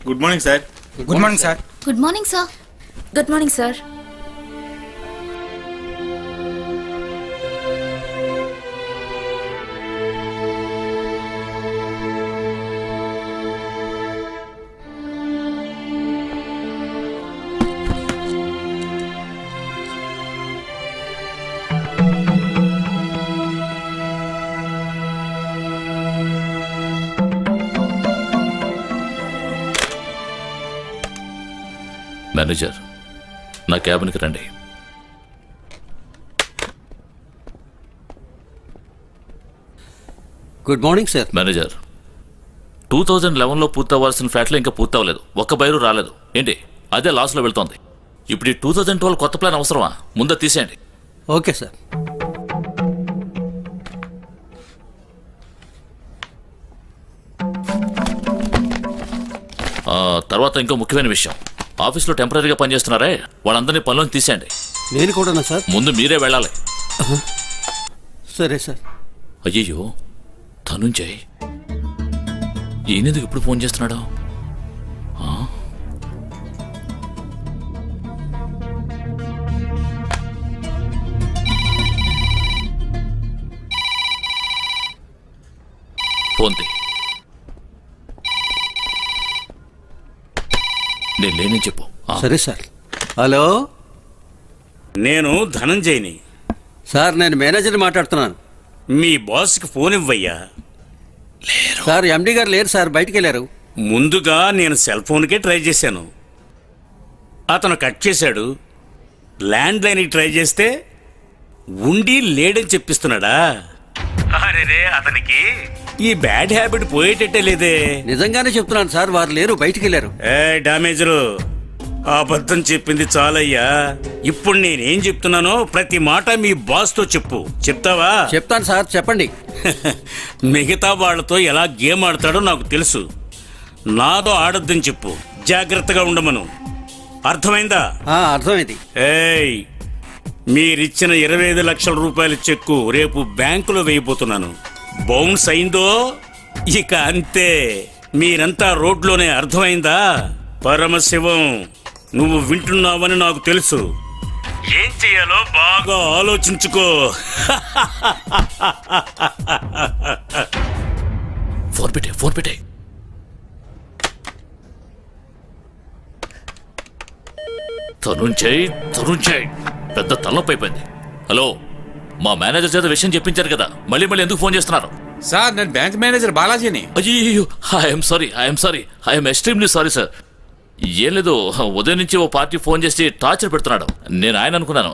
Good morning sir. Good morning sir. Good morning sir. Good morning sir. Manager, నా క్యాబిన్కి రండి. Good morning sir. Manager, 2011లో పూర్తవ్వాల్సిన ఫ్లాట్లో ఇంకా పూర్తవ్వలేదు. ఒక్క బైరు రాలేదు. ఏంటి అదే లాస్లో వెళ్తోంది. ఇప్పుడు ఈ 2012 కొత్త ప్లాన్ అవసరమా? ముందే తీసేయండి. Okay sir. తర్వాత ఇంకో ముఖ్యమైన విషయం, ఆఫీస్లో టెంపరీగా పనిచేస్తున్నారే వాళ్ళందరినీ పనులను తీసేయండి. నేను కూడానా సార్? ముందు మీరే వెళ్ళాలి. సరే సార్. అయ్యయ్యో, ధనుంజయ్ ఈయనెందుకు ఇప్పుడు ఫోన్ చేస్తున్నాడు? ఫోన్ తీ. నేను లేనని చెప్పు. సరే సార్. హలో, నేను ధనంజయ్ని. సార్ నేను మేనేజర్ని మాట్లాడుతున్నాను. మీ బాస్కి ఫోన్ ఇవ్వయ్యా. సార్ ఎండి గారు లేరు సార్, బయటికి వెళ్ళారు. ముందుగా నేను సెల్ ఫోన్కే ట్రై చేశాను, అతను కట్ చేశాడు. ల్యాండ్ లైన్కి ట్రై చేస్తే ఉండి లేడని చెప్పిస్తున్నాడా? అరే, అతనికి ఈ బ్యాడ్ హ్యాబిట్ పోయేటట్టే లేదే. నిజంగానే చెప్తున్నాను సార్, వారు లేరు, బయటికి వెళ్ళారు. డామేజరు, అబద్ధం చెప్పింది చాలయ్యా. ఇప్పుడు నేనేం చెప్తున్నానో ప్రతి మాట మీ బాస్తో చెప్పు. చెప్తావా? చెప్తాను సార్, చెప్పండి. మిగతా వాళ్ళతో ఎలా గేమ్ ఆడతాడో నాకు తెలుసు. నాతో ఆడొద్దని చెప్పు, జాగ్రత్తగా ఉండమను. అర్థమైందా? అర్థమైంది. ఏయ్, మీరిచ్చిన 25 లక్షల రూపాయల చెక్కు రేపు బ్యాంకులో వేయబోతున్నాను. బౌన్స్ అయిందో ఇక అంతే, మీరంతా రోడ్లోనే. అర్థమైందా? పరమశివం, నువ్వు వింటున్నావని నాకు తెలుసు. ఏం చేయాలో బాగా ఆలోచించుకో. ఫోన్ పెట్టే. తరుణ్, పెద్ద తలనొప్పి అయిపోయింది. హలో, మా మేనేజర్ చేత విషయం చెప్పించారు కదా, మళ్ళీ ఎందుకు ఫోన్ చేస్తున్నారు? సార్ నేను బ్యాంక్ మేనేజర్ బాలాజీని. అయ్యో, I'm sorry, I'm extremely sorry sir. ఏం లేదు, ఉదయం నుంచి ఓ పార్టీ ఫోన్ చేసి టార్చర్ పెడుతున్నాడు. నేను ఆయన అనుకున్నాను.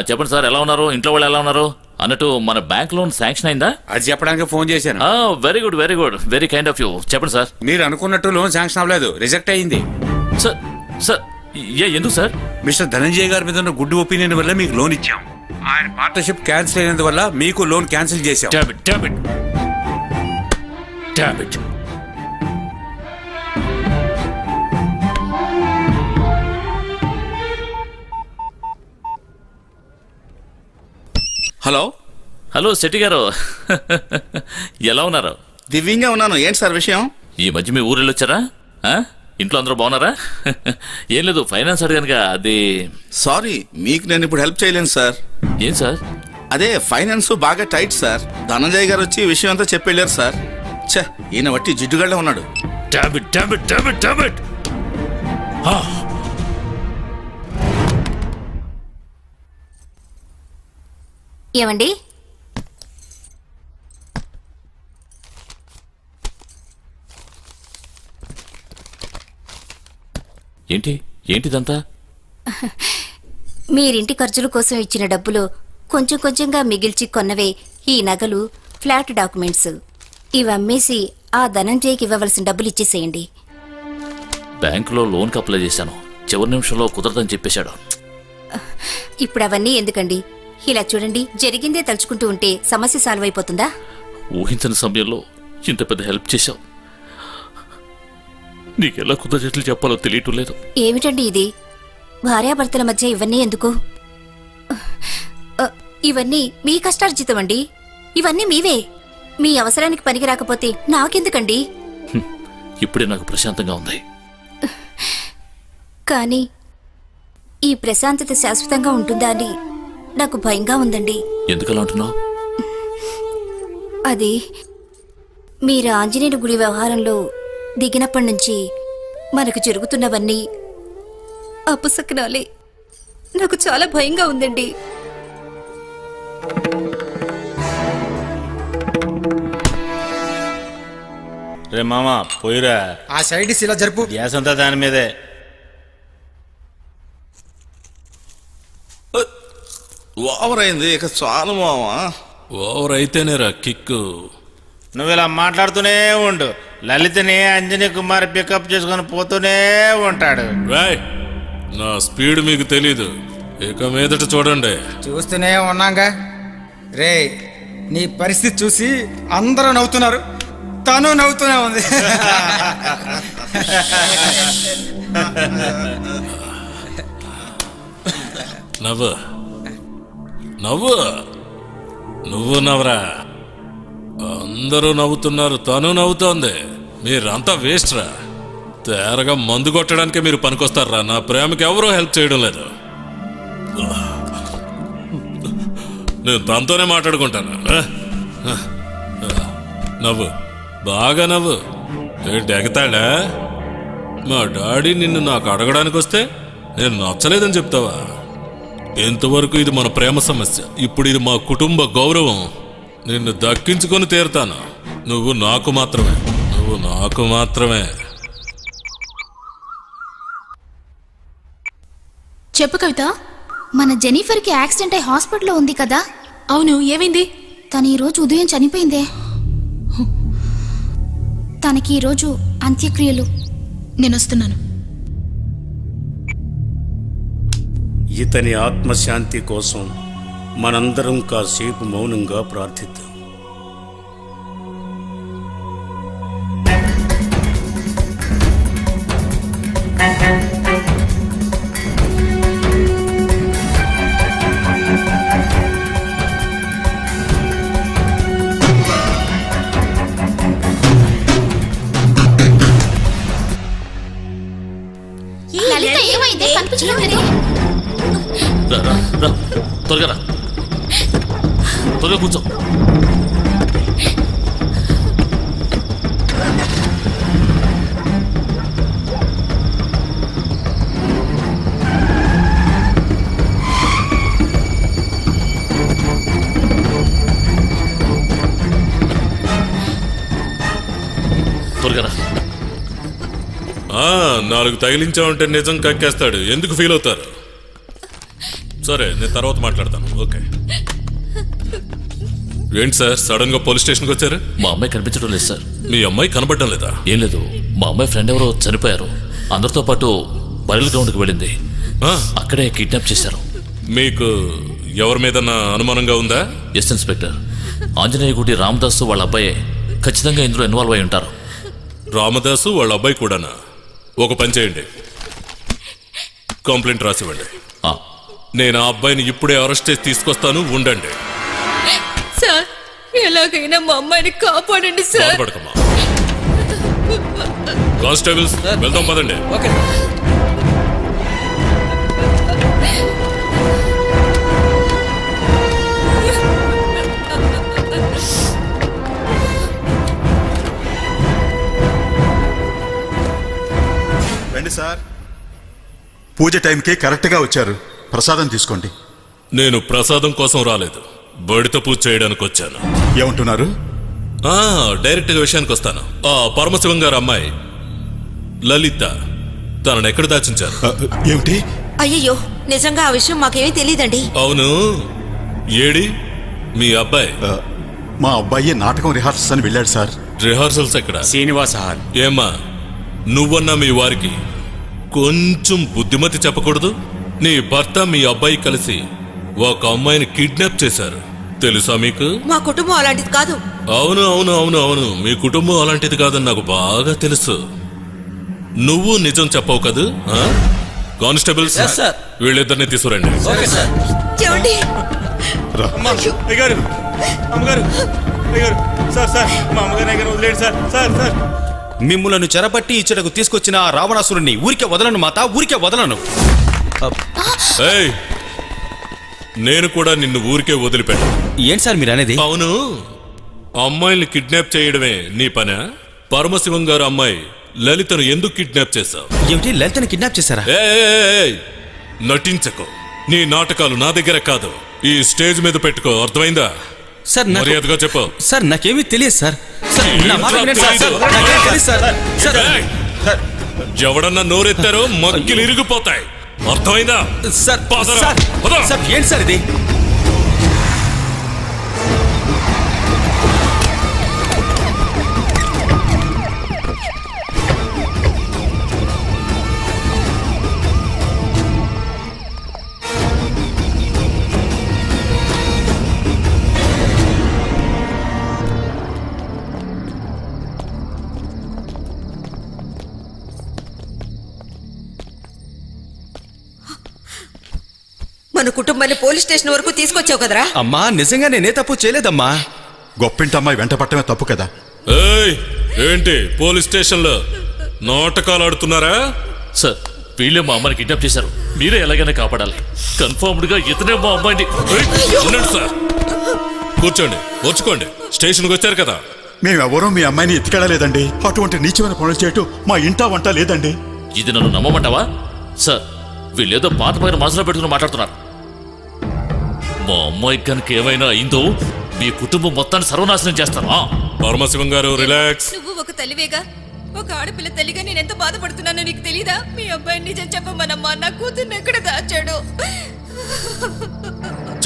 చెప్పండి సార్, ఎలా ఉన్నారు? ఇంట్లో వాళ్ళు ఎలా ఉన్నారు? అన్నట్టు మన బ్యాంక్ లోన్ శాంక్షన్ అయిందా? అది చెప్పడానికి ఫోన్ చేశాను. Very good, very kind of you. చెప్పండి సార్. మీరు అనుకున్నట్టు లోన్ శాంక్షన్ అవ్వలేదు, రిజెక్ట్ అయింది. సార్ ఎందుకు సార్? మిస్టర్ ధనంజయ్ గారి మీద ఉన్న గుడ్ ఒపీనియన్ వల్ల మీకు లోన్ ఇచ్చాం. ఆయన పార్ట్నర్షిప్ క్యాన్సిల్ అయినందువల్ల మీకు లోన్ క్యాన్సిల్ చేశాం. Damn it. హలో శెట్టి గారు, ఎలా ఉన్నారు? దివ్యంగా ఉన్నాను. ఏంటి సార్ విషయం? ఈ మధ్య మీ ఊరు వెళ్ళొచ్చారా? ఇంట్లో అందరూ బాగున్నారా? ఏం లేదు, ఫైనాన్స్ అడిగానుగా, అది. సారీ, మీకు నేను ఇప్పుడు హెల్ప్ చేయలేను సార్. ఏం సార్? అదే ఫైనాన్స్ బాగా టైట్ సార్. ధనంజయ్ గారు వచ్చి విషయం అంతా చెప్పి వెళ్ళారు సార్. ఛే, ఈయన వట్టి జిడ్డుగడ్డ ఉన్నాడు. Damn it. ఏమండి? ఏంటిదంతా? మీరింటి ఖర్చుల కోసం ఇచ్చిన డబ్బులు కొంచెంగా మిగిల్చి కొన్నవే ఈ నగలు, ఫ్లాట్ డాక్యుమెంట్స్. ఇవి అమ్మేసి ఆ ధనంజయ్కి ఇవ్వవలసిన డబ్బులు ఇచ్చేసేయండి. బ్యాంకులో లోన్కి అప్లై చేశాను, చివరి నిమిషంలో కుదరదని చెప్పేశాడు. ఇప్పుడు అవన్నీ ఎందుకండి? ఇలా చూడండి, జరిగిందే తలుచుకుంటూ ఉంటే సమస్య సాల్వ్ అయిపోతుందా? ఊహించని సమయంలో ఇంత పెద్ద హెల్ప్ చేశావు. నీకెలా కృతజ్ఞతలు చెప్పాలో తెలియటం లేదు. ఏమిటండి ఇది? భార్యాభర్తల మధ్య ఇవన్నీ ఎందుకు? ఇవన్నీ మీ కష్టార్జితం అండి. ఇవన్నీ మీవే. మీ అవసరానికి పనికి రాకపోతే నాకెందుకండి? ఇప్పుడే నాకు ప్రశాంతంగా ఉంది. కానీ ఈ ప్రశాంతత శాశ్వతంగా ఉంటుందా అని నాకు భయంగా ఉందండి. ఎందుకలా అంటున్నావు? అది మీరు ఆంజనేయుడి గుడి వ్యవహారంలో దిగినప్పటి నుంచి మనకు జరుగుతున్నవన్నీ అపశకునాలే. నాకు చాలా భయంగా ఉందండి. రే మామ పోయిరా, ఆ సైడ్ ఇలా జరుపు. గ్యాస్ అంతా దాని మీదే. ఓవర్ అయింది, ఇక చాలు మావా. ఓవర్ అయితేనేరా కిక్కు. నువ్వు ఇలా మాట్లాడుతూనే ఉండు, లలితని అంజనీ కుమార్ పికప్ చేసుకొని పోతూనే ఉంటాడు. రాయ్, నా స్పీడ్ మీకు తెలీదు. ఇక మీదట చూడండి. చూస్తూనే ఉన్నాగా. రే, నీ పరిస్థితి చూసి అందరూ నవ్వుతున్నారు, తను నవ్వుతూనే ఉంది. నవ్వు నవ్వు, నువ్వు నవ్వరా. అందరూ నవ్వుతున్నారు, తను నవ్వుతోంది. మీరంతా వేస్ట్ రా. తేరగా మందు కొట్టడానికే మీరు పనికొస్తారా. నా ప్రేమకి ఎవరూ హెల్ప్ చేయడం లేదు. నేను తనతోనే మాట్లాడుకుంటాను. నవ్వు, బాగా నవ్వు. ఏంటి ఎగతాడా? మా డాడీ నిన్ను నాకు అడగడానికి వస్తే నేను నచ్చలేదని చెప్తావా? ఇంతవరకు ఇది మన ప్రేమ సమస్య, ఇప్పుడు ఇది మా కుటుంబ గౌరవం. నిన్ను దక్కించుకొని తీరుతాను. నువ్వు నాకు మాత్రమే, నువ్వు నాకు మాత్రమే. చెప్పు కవిత, మన జెనిఫర్కి యాక్సిడెంట్ అయి హాస్పిటల్లో ఉంది కదా? అవును, ఏమైంది? తను ఈరోజు ఉదయం చనిపోయిందే. తనకి ఈరోజు అంత్యక్రియలు. నేను వస్తున్నాను. ఇతని ఆత్మశాంతి కోసం మనందరం కాసేపు మౌనంగా ప్రార్థిద్దాం. లలిత ఏమైంది? కనిపించడం లేదు. రా, రా, రా. త్వరగా రా, త్వరగా కూర్చో. త్వరగా రా. నాలుగు తగిలించామంటే నిజం కక్కేస్తాడు. ఎందుకు ఫీల్ అవుతారు? సరే, నేను తర్వాత మాట్లాడతాను. ఓకే. ఏంటి సార్, సడన్ గా పోలీస్ స్టేషన్కి వచ్చారు? మా అమ్మాయి కనిపించడం లేదు సార్. మీ అమ్మాయి కనబడటం లేదా? ఏం లేదు, మా అమ్మాయి ఫ్రెండ్ ఎవరో చనిపోయారు. అందరితో పాటు బరిల్ గ్రౌండ్కి వెళ్ళింది. ఆ, అక్కడే కిడ్నాప్ చేశారు. మీకు ఎవరి మీద అనుమానంగా ఉందా? ఎస్ ఇన్స్పెక్టర్, ఆంజనేయ గుడి రామదాసు వాళ్ళ అబ్బాయే ఖచ్చితంగా ఇందులో ఇన్వాల్వ్ అయి ఉంటారు. రామదాసు వాళ్ళ అబ్బాయి కూడానా? ఒక పని చేయండి, కంప్లైంట్ రాసివ్వండి. ఆ, నేను ఆ అబ్బాయిని ఇప్పుడే అరెస్ట్ చేసి తీసుకొస్తాను, ఉండండి. సార్, ఎలాగైనా మా అమ్మాయిని కాపాడండి సార్. బాధపడకమ్మా. కానిస్టేబుల్స్, వెళ్దాం పదండి. ఓకే. రండి సార్, పూజ టైంకి కరెక్ట్గా వచ్చారు. ప్రసాదం తీసుకోండి. నేను ప్రసాదం కోసం రాలేదు, బడితో పూజ చేయడానికి వచ్చాను. ఏమంటున్నారు? డైరెక్ట్గా విషయానికి వస్తాను. పరమశివం గారు అమ్మాయి లలిత, తనను ఎక్కడ దాచించారు? ఏమిటి? అయ్యయ్యో, నిజంగా ఆ విషయం మాకేమీ తెలియదండి. అవును, ఏడి మీ అబ్బాయి? మా అబ్బాయి నాటకం రిహార్సల్స్ అని వెళ్ళాడు సార్. రిహార్సల్స్ ఎక్కడ? శ్రీనివాస హాల్. ఏమ్మా, నువ్వన్నా మీ వారికి కొంచెం బుద్ధిమతి చెప్పకూడదు? నీ భర్త మీ అబ్బాయి కలిసి ఒక అమ్మాయిని కిడ్నాప్ చేశారు, తెలుసా మీకు? మా కుటుంబం అలాంటిది కాదు. అవును అవును అవును అవును, మీ కుటుంబం అలాంటిది కాదని నాకు బాగా తెలుసు. నువ్వు నిజం చెప్పవు కదూ? Constables, Yes, sir. వీళ్ళిద్దరిని తీసుకురండి. Okay sir. ఏమండి? అయ్యగారు, అమ్మగారు, అయ్యగారు, సార్ సార్, మా అమ్మగారు అయ్యగారు వదిలేండి సార్. సార్ సార్, మిమ్ములను చెరపట్టి ఇచ్చటకు తీసుకొచ్చిన ఆ రావణాసురుణ్ణి ఊరికే వదలను మాత, ఊరికే వదలను. ఏయ్, నేను కూడా నిన్ను ఊరికే వదిలిపెట్టాను. ఏంటి సార్ మీరు అనేది? అవును, అమ్మాయిల్ని కిడ్నాప్ చేయడమే నీ పనా? పరమశివం గారు అమ్మాయి లలితను ఎందుకు కిడ్నాప్ చేశావు? ఏమిటి, లలితని కిడ్నాప్ చేశారా? ఏయ్, నటించకు. నీ నాటకాలు నా దగ్గర కాదు, ఈ స్టేజ్ మీద పెట్టుకో, అర్థమైందా? సార్ మర్యాదగా చెప్పు. సార్ నాకేమీ తెలియదు సార్. సార్ నా మాట వినండి సార్. సార్ నాకేమీ తెలియదు సార్. సార్ ఏయ్, ఎవడన్నా నోరెత్తారో మగ్గిలు ఇరిగిపోతాయి, అర్థమైందా? సార్ పదరా, సార్ పద. సార్ ఏంటి సార్ ఇది? మన కుటుంబాన్ని పోలీస్ స్టేషన్ వరకు తీసుకొచ్చావు కదరా? అమ్మా నిజంగా నేనే తప్పు చేయలేదమ్మా. గొప్పింటి అమ్మాయి వెంట పట్టమే తప్పు కదా. ఏయ్, ఏంటి పోలీస్ స్టేషన్లో నాటకాలు ఆడుతున్నారా? సార్ వీళ్ళే మా అమ్మాయిని కిడ్నాప్ చేశారు, మీరే ఎలాగైనా కాపాడాలి. కన్ఫర్మ్డ్ గా ఇతనే మా అమ్మాయిని. ఉండండి సార్, కూర్చోండి, వచ్చుకోండి. స్టేషన్కి వచ్చారు కదా. మేమెవరూ మీ అమ్మాయిని ఎత్తుకెళ్ళలేదండి. అటువంటి నీచమైన పనులు చేయటం మా ఇంటా వంట లేదండి. ఇది నన్ను నమ్మమంటావా? సార్ వీళ్ళేదో పాత పైన మనసులో పెట్టుకుని మాట్లాడుతున్నారు. మా అమ్మాయి కనుక ఏమైనా అయిందో మీ కుటుంబం మొత్తాన్ని సర్వనాశనం చేస్తాను. పరమశివం గారు రిలాక్స్. నువ్వు ఒక తల్లివేగా, ఒక ఆడపిల్ల తల్లిగా నేను ఎంత బాధపడుతున్నానో నీకు తెలీదా? మీ అబ్బాయి నిజం చెప్పమనమ్మా, నా కూతుర్ని ఎక్కడ దాచాడు?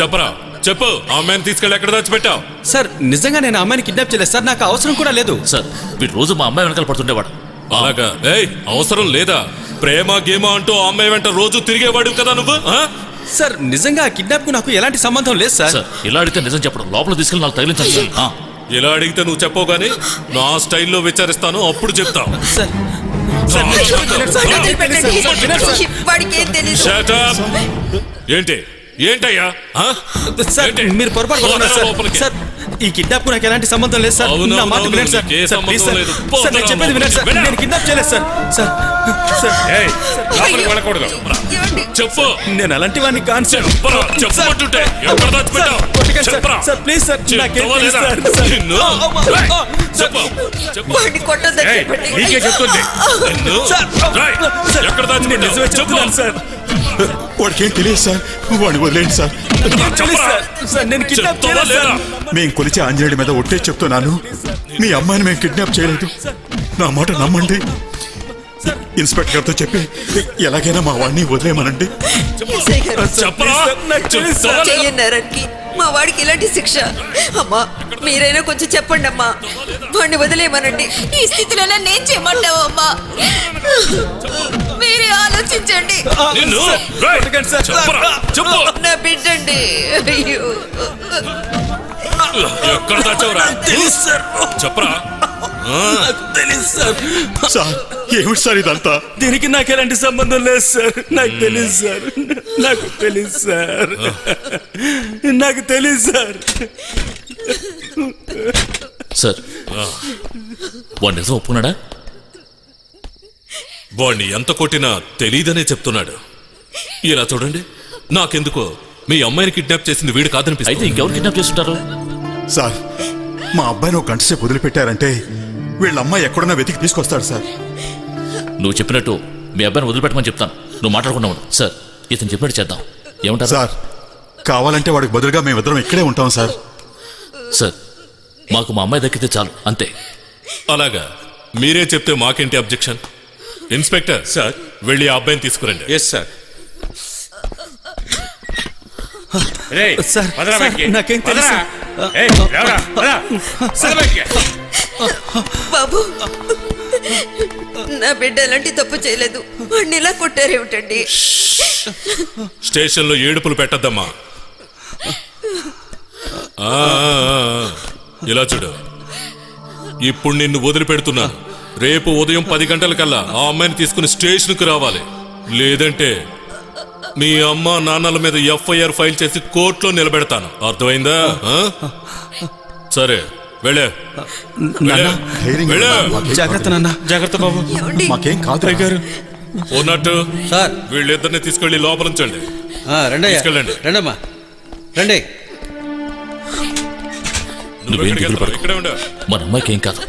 చెప్పరా, చెప్పు. ఆ అమ్మాయిని తీసుకెళ్ళి ఎక్కడ దాచిపెట్టావు? సార్ నిజంగా నేను ఆ అమ్మాయిని కిడ్నాప్ చేయలేదు సార్. నాకు అవసరం కూడా లేదు సార్. వీడు రోజు మా అమ్మాయి వెనకాల పడుతుండేవాడు. అలాగా? ఏయ్, అవసరం లేదా? ప్రేమ గేమ అంటూ ఆ అమ్మాయి వెంట రోజు తిరిగేవాడు కదా నువ్వు. సార్ నిజంగా కిడ్నాప్ కు నాకు ఎలాంటి సంబంధం లేదు సార్. సార్ ఇలా అడిగితే నిజం చెప్పడం, లోపల తీసుకెళ్ళి నాకు తగిలించాలి సార్. ఇలా అడిగితే నువ్వు చెప్పవు గానీ నా స్టైల్లో విచారిస్తాను, అప్పుడు చెప్తావు. సార్ వాడికి ఏం తెలీదు. Shut up. ఏంటి ఏంటయ్యా? సార్ మీరు పొరపాటు పడుతున్నారు సార్. లోపలికి. సార్ ఈ కిడ్నాప్ కు నాకు ఎలాంటి సంబంధం లేదు సార్. అవును, నా మాట అవును, వినండి సార్. నీకే సార్, ప్లీజ్ సార్. సంబంధం లేదు. సార్ నేను చెప్పేది వినండి సార్. నేను కిడ్నాప్ చేయలేదు సార్. సార్ సార్ ఏయ్, లోపలికి వెళ్ళకూడదు. చెప్పు. నేను అలాంటి వాడిని కాను సార్. చెప్పరా, చెప్పమంటుంటే ఎక్కడ దాచిపెట్టావు? కొట్టకండి సార్. చెప్పరా. సార్ ప్లీజ్ సార్ నాకేం చెప్తావా తెలియదు లేదా? సార్. సార్. నిన్ను. ఏయ్, చెప్పు, చెప్పు. వాడిని కొట్టొద్దని ఏయ్, చెప్పండి. నీకే చెప్తుంది. నిన్ను. సార్. రేయ్, ఎక్కడ నేను నిజమే దాచిపెట్టావు? చెప్తున్నాను సార్. వాడికి ఏం తెలియదు సార్. వాడిని వదిలేండి సార్. నాకేం తెలియదు సార్. సార్ నేను కిడ్నాప్ చెప్తావా చేయలేదు లేదా? సార్. మేం కొలిచే ఆంజనేయుడి మీద ఒట్టే చెప్తున్నాను. మీ అమ్మాయిని మేము కిడ్నాప్ చేయలేదు. నా మాట నమ్మండి. ఇన్స్పెక్టర్ గారితో చెప్పి ఎలాగైనా మా వాడిని వదిలేయమనండి. చెప్పరా. చెప్తావా లేదా? చెయ్యన్నారని మా వాడికి ఇలాంటి శిక్ష. అమ్మా మీరైనా కొంచెం చెప్పండి అమ్మా, వాడిని వదిలేయమనండి. ఈ స్థితిలో నేను చేయమంటావు అమ్మా, మీరే ఆలోచించండి. నిన్ను. సార్, రేయ్, కొట్టకండి సార్. చెప్పరా, చెప్పు. నా బిడ్డండి. అయ్యో ఎక్కడ దాచావురా? తెలుసు సార్. చెప్పరా. నాకు తెలుసు సార్. సార్ ఏమిటి సార్ ఇదంతా? దీనికి నాకు ఎలాంటి సంబంధం లేదు సార్. నాకు తెలియదు సార్. నాకు తెలియదు సార్. నాకు తెలియదు సార్. సార్ వాడు నిజం ఒప్పుకున్నాడా? వాణ్ణి ఎంత కొట్టినా తెలీదనే చెప్తున్నాడు. ఇలా చూడండి, నాకెందుకో మీ అమ్మాయిని కిడ్నాప్ చేసింది వీడు అయితే కాదనిపిస్తుంది. ఇంకెవరు కిడ్నాప్ చేస్తుంటారు? సార్ మా అబ్బాయిని ఒక గంట సేపు వదిలిపెట్టారంటే వీళ్ళ అమ్మాయి ఎక్కడున్నా వెతికి తీసుకొస్తాడు సార్. నువ్వు చెప్పినట్టు మీ అబ్బాయిని వదిలిపెట్టమని చెప్తాను. నువ్వు మాట్లాడకుండా ఉండు. సార్ ఇతను చెప్పినట్టు చేద్దాం. ఏమంటారు సార్ కావాలంటే వాడికి బదులుగా మేమిద్దరం ఇక్కడే ఉంటాం సార్. సార్ మాకు మా అమ్మాయి దక్కితే చాలు, అంతే. అలాగా మీరే చెప్తే మాకేంటి అబ్జెక్షన్? ఇన్స్పెక్టర్ సార్, వెళ్ళి ఆ అబ్బాయిని తీసుకురండి. Yes sir. సార్, సార్, నాకేం తెలుసు. బాబు నా బిడ్డ ఎలాంటి తప్పు చేయలేదు, వాడిని ఇలా కొట్టారేమిటండి? స్టేషన్లో ఏడుపులు పెట్టద్దమ్మా. ఇలా చూడు, ఇప్పుడు నిన్ను వదిలిపెడుతున్నాను. రేపు ఉదయం 10 గంటలకల్లా ఆ అమ్మాయిని తీసుకుని స్టేషన్కి రావాలి. లేదంటే మీ అమ్మ నాన్నల మీద ఎఫ్ఐఆర్ ఫైల్ చేసి కోర్టులో నిలబెడతాను. అర్థమైందా? సరే వెళ్ళు నాన్న, ధైర్యంగా వెళ్ళు. ఉండు. మాకేం జాగ్రత్త కాదు. నాన్న జాగ్రత్త బాబు ఏమండి మాకేం కాదు గారు ఉన్నట్టు సార్ వీళ్ళిద్దరిని తీసుకెళ్లి లోపల ఉంచండి రండి తీసుకెళ్ళండి. రండమ్మా రండి నువ్వు నువ్వేం ఎక్కడికి దిగులు వెళ్తున్నావు? పడకు. ఇక్కడే ఉండు. మన అమ్మాయికి ఏం కాదు